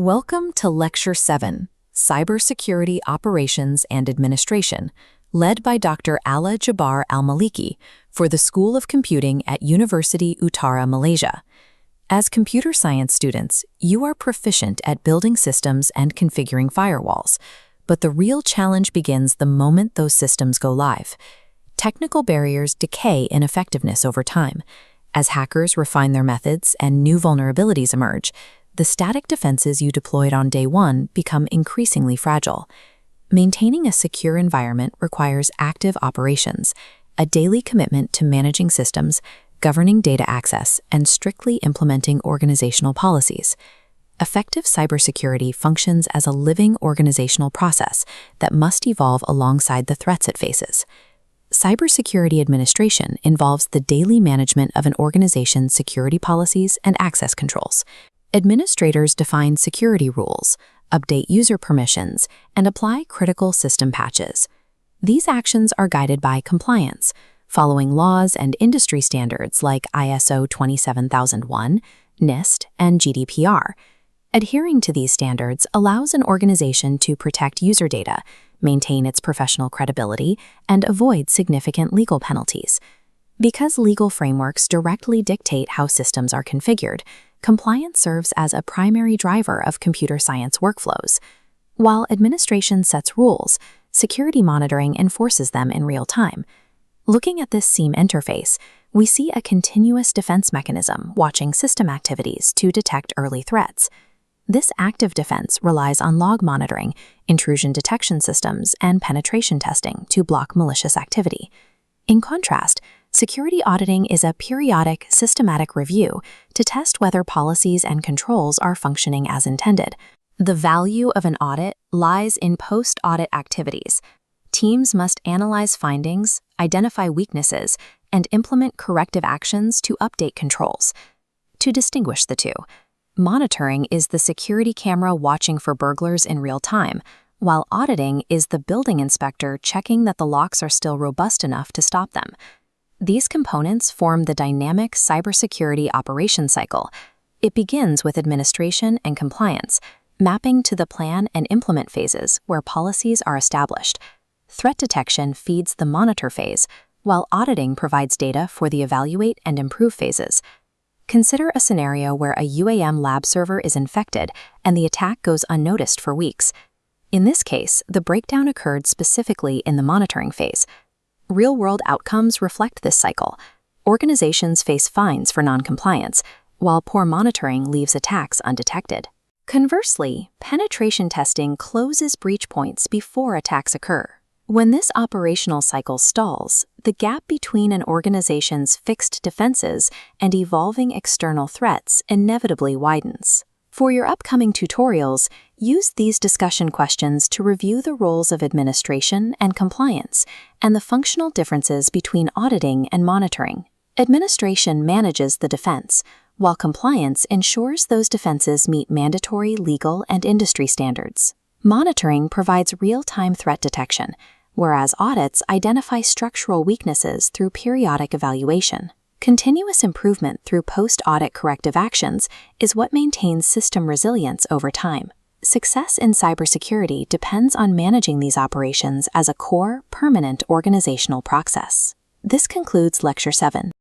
Welcome to Lecture 7, Cybersecurity Operations and Administration, led by Dr. Ala Jabar Al-Maliki for the School of Computing at University Utara, Malaysia. As computer science students, you are proficient at building systems and configuring firewalls, but the real challenge begins the moment those systems go live. Technical barriers decay in effectiveness over time. As hackers refine their methods and new vulnerabilities emerge, the static defenses you deployed on day one become increasingly fragile. Maintaining a secure environment requires active operations, a daily commitment to managing systems, governing data access, and strictly implementing organizational policies. Effective cybersecurity functions as a living organizational process that must evolve alongside the threats it faces. Cybersecurity administration involves the daily management of an organization's security policies and access controls. Administrators define security rules, update user permissions, and apply critical system patches. These actions are guided by compliance, following laws and industry standards like ISO 27001, NIST, and GDPR. Adhering to these standards allows an organization to protect user data, maintain its professional credibility, and avoid significant legal penalties. Because legal frameworks directly dictate how systems are configured, compliance serves as a primary driver of computer science workflows. While administration sets rules, security monitoring enforces them in real time. Looking at this SIEM interface, we see a continuous defense mechanism watching system activities to detect early threats. This active defense relies on log monitoring, intrusion detection systems, and penetration testing to block malicious activity. In contrast, security auditing is a periodic, systematic review to test whether policies and controls are functioning as intended. The value of an audit lies in post-audit activities. Teams must analyze findings, identify weaknesses, and implement corrective actions to update controls. To distinguish the two, monitoring is the security camera watching for burglars in real time, while auditing is the building inspector checking that the locks are still robust enough to stop them. These components form the dynamic cybersecurity operation cycle. It begins with administration and compliance, mapping to the plan and implement phases where policies are established. Threat detection feeds the monitor phase, while auditing provides data for the evaluate and improve phases. Consider a scenario where a UAM lab server is infected and the attack goes unnoticed for weeks. In this case, the breakdown occurred specifically in the monitoring phase. Real-world outcomes reflect this cycle. Organizations face fines for non-compliance, while poor monitoring leaves attacks undetected. Conversely, penetration testing closes breach points before attacks occur. When this operational cycle stalls, the gap between an organization's fixed defenses and evolving external threats inevitably widens. For your upcoming tutorials, use these discussion questions to review the roles of administration and compliance and the functional differences between auditing and monitoring. Administration manages the defense, while compliance ensures those defenses meet mandatory legal and industry standards. Monitoring provides real-time threat detection, whereas audits identify structural weaknesses through periodic evaluation. Continuous improvement through post-audit corrective actions is what maintains system resilience over time. Success in cybersecurity depends on managing these operations as a core, permanent organizational process. This concludes Lecture 7.